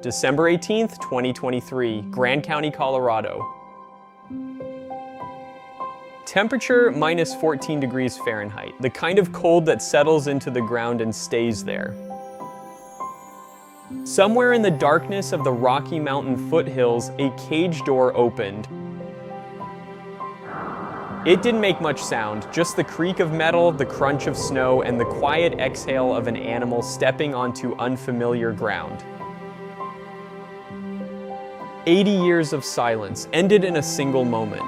December 18th, 2023, Grand County, Colorado. Temperature minus 14 degrees Fahrenheit, the kind of cold that settles into the ground and stays there. Somewhere in the darkness of the Rocky Mountain foothills, a cage door opened. It didn't make much sound, just the creak of metal, the crunch of snow, and the quiet exhale of an animal stepping onto unfamiliar ground. 80 years of silence ended in a single moment.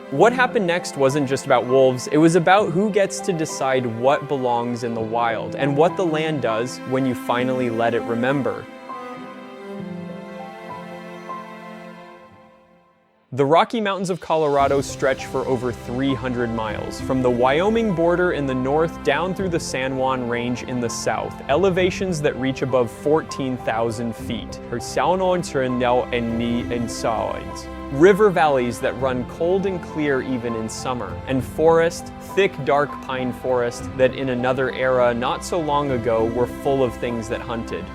What happened next wasn't just about wolves, it was about who gets to decide what belongs in the wild and what the land does when you finally let it remember. The Rocky Mountains of Colorado stretch for over 300 miles, from the Wyoming border in the north down through the San Juan Range in the south, elevations that reach above 14,000 feet. River valleys that run cold and clear even in summer, and forest, thick dark pine forest that in another era not so long ago were full of things that hunted.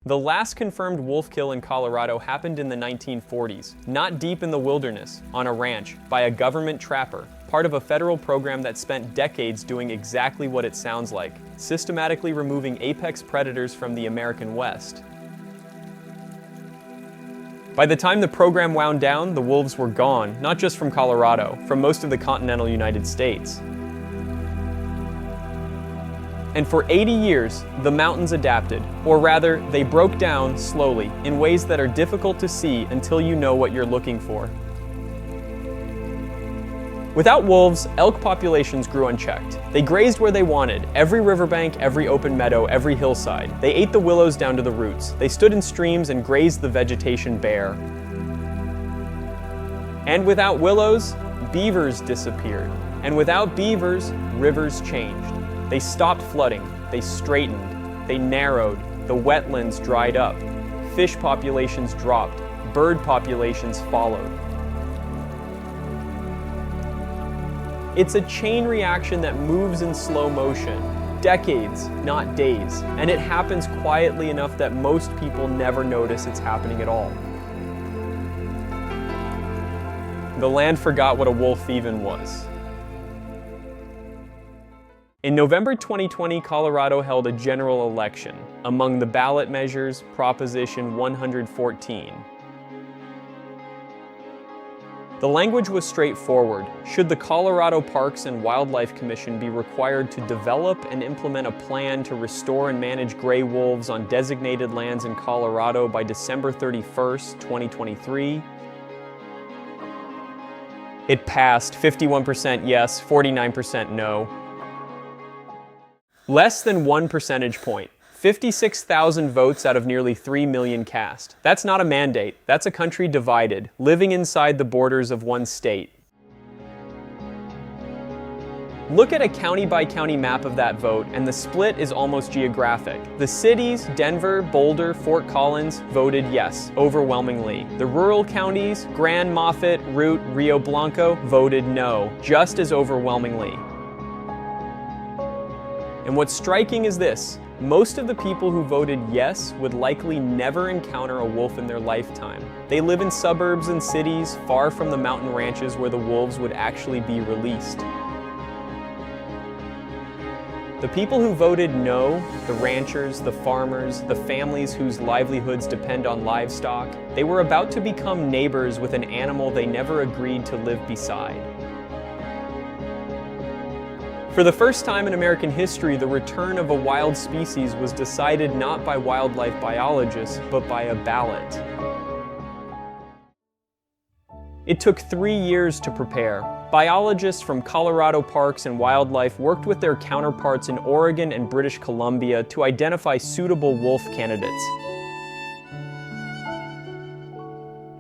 The last confirmed wolf kill in Colorado happened in the 1940s, not deep in the wilderness, on a ranch, by a government trapper, part of a federal program that spent decades doing exactly what it sounds like, systematically removing apex predators from the American West. By the time the program wound down, the wolves were gone, not just from Colorado, from most of the continental United States. And for 80 years, the mountains adapted, or rather, they broke down slowly, in ways that are difficult to see until you know what you're looking for. Without wolves, elk populations grew unchecked. They grazed where they wanted, every riverbank, every open meadow, every hillside. They ate the willows down to the roots. They stood in streams and grazed the vegetation bare. And without willows, beavers disappeared. And without beavers, rivers changed. They stopped flooding, they straightened, they narrowed, the wetlands dried up, fish populations dropped, bird populations followed. It's a chain reaction that moves in slow motion, decades, not days, and it happens quietly enough that most people never notice it's happening at all. The land forgot what a wolf even was. In November 2020, Colorado held a general election. Among the ballot measures, Proposition 114. The language was straightforward. Should the Colorado Parks and Wildlife Commission be required to develop and implement a plan to restore and manage gray wolves on designated lands in Colorado by December 31st, 2023? It passed, 51% yes, 49% no. Less than 1 percentage point. 56,000 votes out of nearly 3 million cast. That's not a mandate, that's a country divided, living inside the borders of one state. Look at a county-by-county map of that vote, and the split is almost geographic. The cities, Denver, Boulder, Fort Collins, voted yes, overwhelmingly. The rural counties, Grand, Moffett, Root, Rio Blanco, voted no, just as overwhelmingly. And what's striking is this. Most of the people who voted yes would likely never encounter a wolf in their lifetime. They live in suburbs and cities far from the mountain ranches where the wolves would actually be released. The people who voted no, the ranchers, the farmers, the families whose livelihoods depend on livestock, they were about to become neighbors with an animal they never agreed to live beside. For the first time in American history, the return of a wild species was decided not by wildlife biologists, but by a ballot. It took 3 years to prepare. Biologists from Colorado Parks and Wildlife worked with their counterparts in Oregon and British Columbia to identify suitable wolf candidates.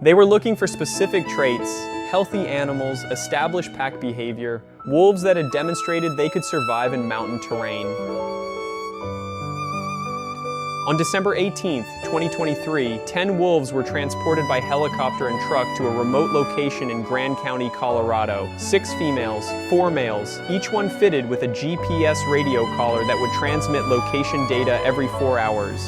They were looking for specific traits, healthy animals, established pack behavior, wolves that had demonstrated they could survive in mountain terrain. On December 18, 2023, 10 wolves were transported by helicopter and truck to a remote location in Grand County, Colorado. 6 females, 4 males, each one fitted with a GPS radio collar that would transmit location data every 4 hours.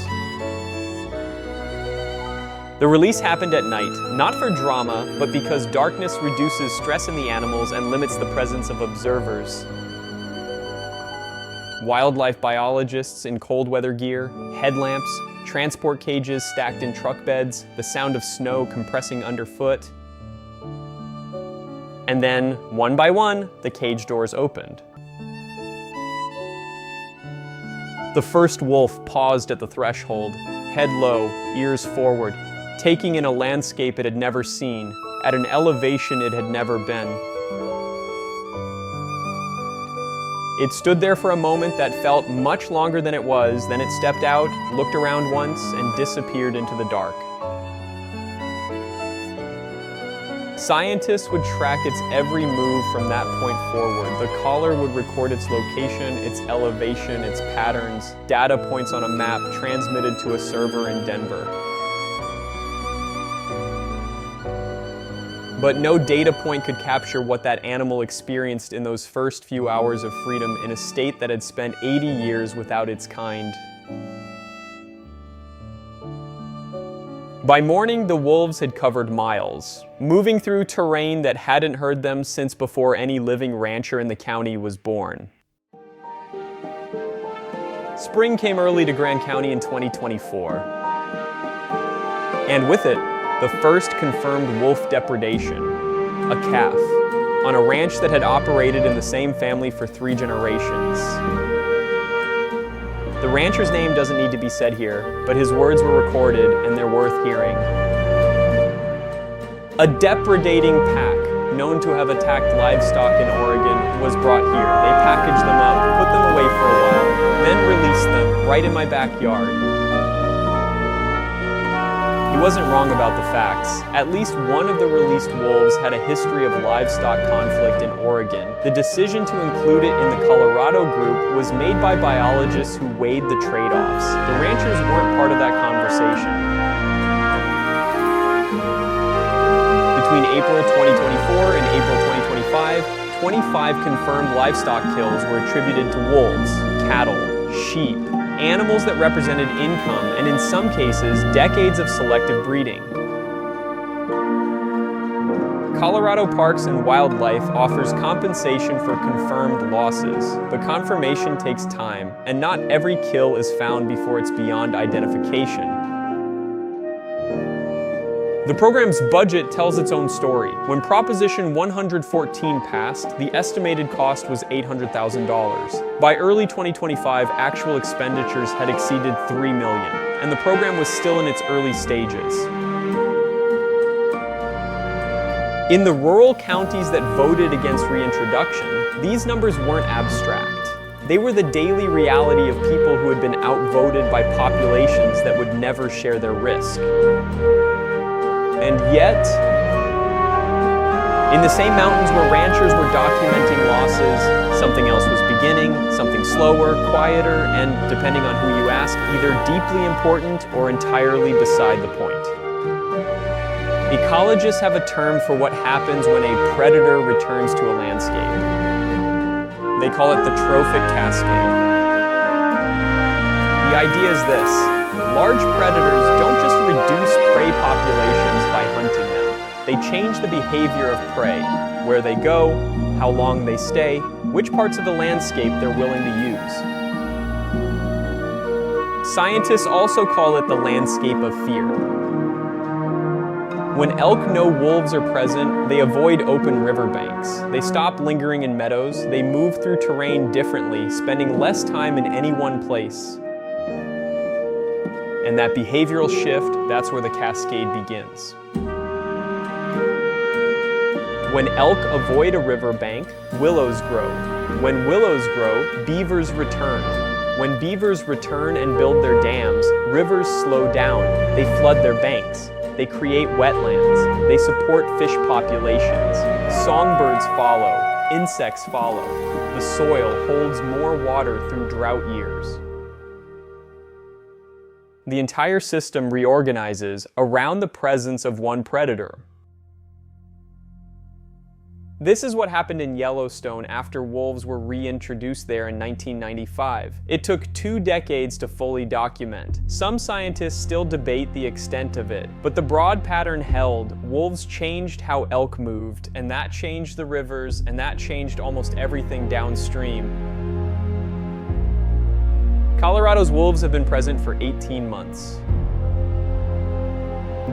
The release happened at night, not for drama, but because darkness reduces stress in the animals and limits the presence of observers. Wildlife biologists in cold weather gear, headlamps, transport cages stacked in truck beds, the sound of snow compressing underfoot. And then, one by one, the cage doors opened. The first wolf paused at the threshold, head low, ears forward, taking in a landscape it had never seen, at an elevation it had never been. It stood there for a moment that felt much longer than it was, then it stepped out, looked around once, and disappeared into the dark. Scientists would track its every move from that point forward. The collar would record its location, its elevation, its patterns, data points on a map transmitted to a server in Denver. But no data point could capture what that animal experienced in those first few hours of freedom in a state that had spent 80 years without its kind. By morning, the wolves had covered miles, moving through terrain that hadn't heard them since before any living rancher in the county was born. Spring came early to Grand County in 2024. And with it, the first confirmed wolf depredation, a calf, on a ranch that had operated in the same family for 3 generations. The rancher's name doesn't need to be said here, but his words were recorded and they're worth hearing. A depredating pack, known to have attacked livestock in Oregon, was brought here. They packaged them up, put them away for a while, then released them right in my backyard. He wasn't wrong about the facts. At least one of the released wolves had a history of livestock conflict in Oregon. The decision to include it in the Colorado group was made by biologists who weighed the trade-offs. The ranchers weren't part of that conversation. Between April 2024 and April 2025, 25 confirmed livestock kills were attributed to wolves, cattle, sheep, animals that represented income, and in some cases, decades of selective breeding. Colorado Parks and Wildlife offers compensation for confirmed losses, but confirmation takes time, and not every kill is found before it's beyond identification. The program's budget tells its own story. When Proposition 114 passed, the estimated cost was $800,000. By early 2025, actual expenditures had exceeded $3 million, and the program was still in its early stages. In the rural counties that voted against reintroduction, these numbers weren't abstract. They were the daily reality of people who had been outvoted by populations that would never share their risk. And yet, in the same mountains where ranchers were documenting losses, something else was beginning, something slower, quieter, and, depending on who you ask, either deeply important or entirely beside the point. Ecologists have a term for what happens when a predator returns to a landscape. They call it the trophic cascade. The idea is this: large predators don't just reduce prey populations by hunting them. They change the behavior of prey, where they go, how long they stay, which parts of the landscape they're willing to use. Scientists also call it the landscape of fear. When elk know wolves are present, they avoid open riverbanks. They stop lingering in meadows. They move through terrain differently, spending less time in any one place. And that behavioral shift, that's where the cascade begins. When elk avoid a riverbank, willows grow. When willows grow, beavers return. When beavers return and build their dams, rivers slow down. They flood their banks. They create wetlands. They support fish populations. Songbirds follow. Insects follow. The soil holds more water through drought years. The entire system reorganizes around the presence of one predator. This is what happened in Yellowstone after wolves were reintroduced there in 1995. It took 2 decades to fully document. Some scientists still debate the extent of it, but the broad pattern held. Wolves changed how elk moved, and that changed the rivers, and that changed almost everything downstream. Colorado's wolves have been present for 18 months.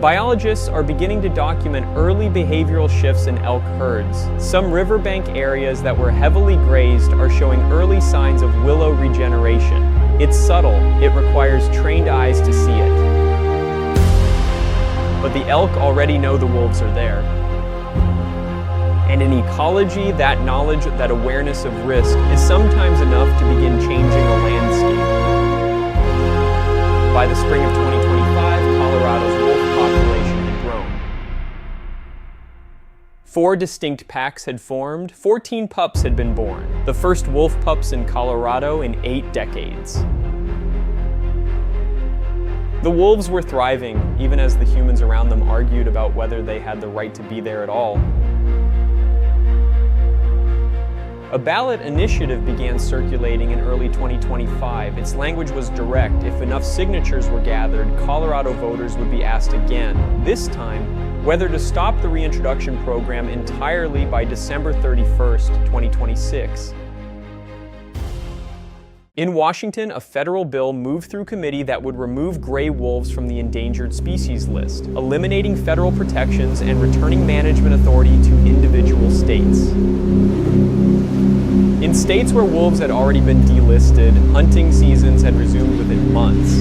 Biologists are beginning to document early behavioral shifts in elk herds. Some riverbank areas that were heavily grazed are showing early signs of willow regeneration. It's subtle, it requires trained eyes to see it. But the elk already know the wolves are there. And in ecology, that knowledge, that awareness of risk, is sometimes enough to begin changing a landscape. By the spring of 2025, Colorado's wolf population had grown. 4 distinct packs had formed, 14 pups had been born, the first wolf pups in Colorado in 8 decades. The wolves were thriving, even as the humans around them argued about whether they had the right to be there at all. A ballot initiative began circulating in early 2025. Its language was direct. If enough signatures were gathered, Colorado voters would be asked again, this time, whether to stop the reintroduction program entirely by December 31st, 2026. In Washington, a federal bill moved through committee that would remove gray wolves from the endangered species list, eliminating federal protections and returning management authority to individual states. In states where wolves had already been delisted, hunting seasons had resumed within months.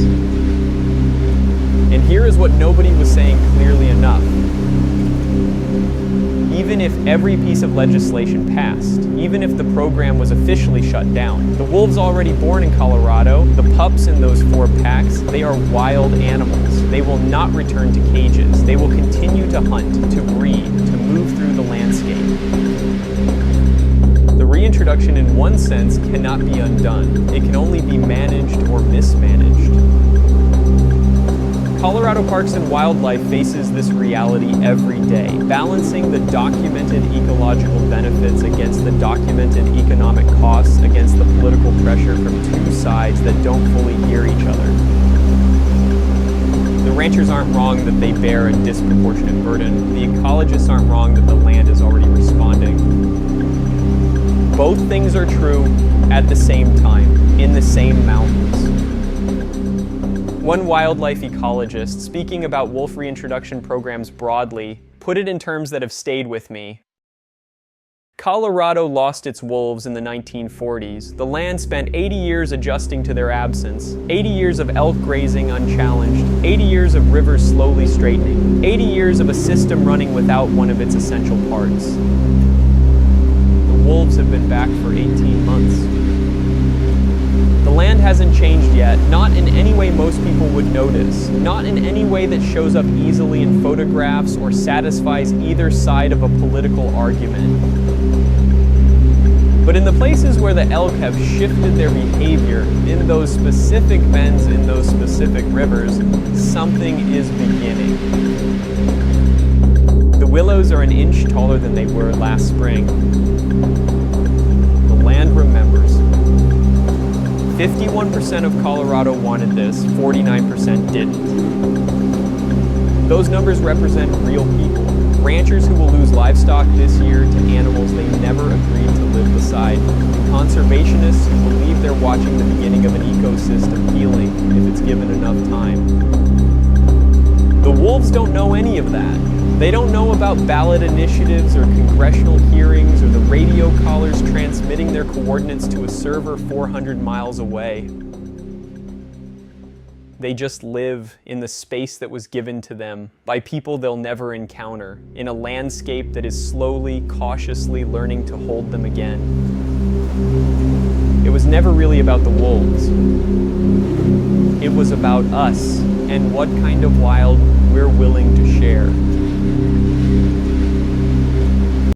And here is what nobody was saying clearly enough. Even if every piece of legislation passed, even if the program was officially shut down, the wolves already born in Colorado, the pups in those 4 packs, they are wild animals. They will not return to cages. They will continue to hunt, to breed, to move through the landscape. The reintroduction, in one sense, cannot be undone. It can only be managed or mismanaged. Colorado Parks and Wildlife faces this reality every day, balancing the documented ecological benefits against the documented economic costs, against the political pressure from 2 sides that don't fully hear each other. The ranchers aren't wrong that they bear a disproportionate burden. The ecologists aren't wrong that the land is already responding. Both things are true at the same time, in the same mountains. One wildlife ecologist, speaking about wolf reintroduction programs broadly, put it in terms that have stayed with me. Colorado lost its wolves in the 1940s. The land spent 80 years adjusting to their absence, 80 years of elk grazing unchallenged, 80 years of rivers slowly straightening, 80 years of a system running without one of its essential parts. Wolves have been back for 18 months. The land hasn't changed yet, not in any way most people would notice, not in any way that shows up easily in photographs or satisfies either side of a political argument. But in the places where the elk have shifted their behavior, in those specific bends, in those specific rivers, something is beginning. The willows are an inch taller than they were last spring. The land remembers. 51% of Colorado wanted this, 49% didn't. Those numbers represent real people. Ranchers who will lose livestock this year to animals they never agreed to live beside. Conservationists who believe they're watching the beginning of an ecosystem healing if it's given enough time. The wolves don't know any of that. They don't know about ballot initiatives or congressional hearings or the radio callers transmitting their coordinates to a server 400 miles away. They just live in the space that was given to them by people they'll never encounter, in a landscape that is slowly, cautiously learning to hold them again. It was never really about the wolves. It was about us and what kind of wild we're willing to share.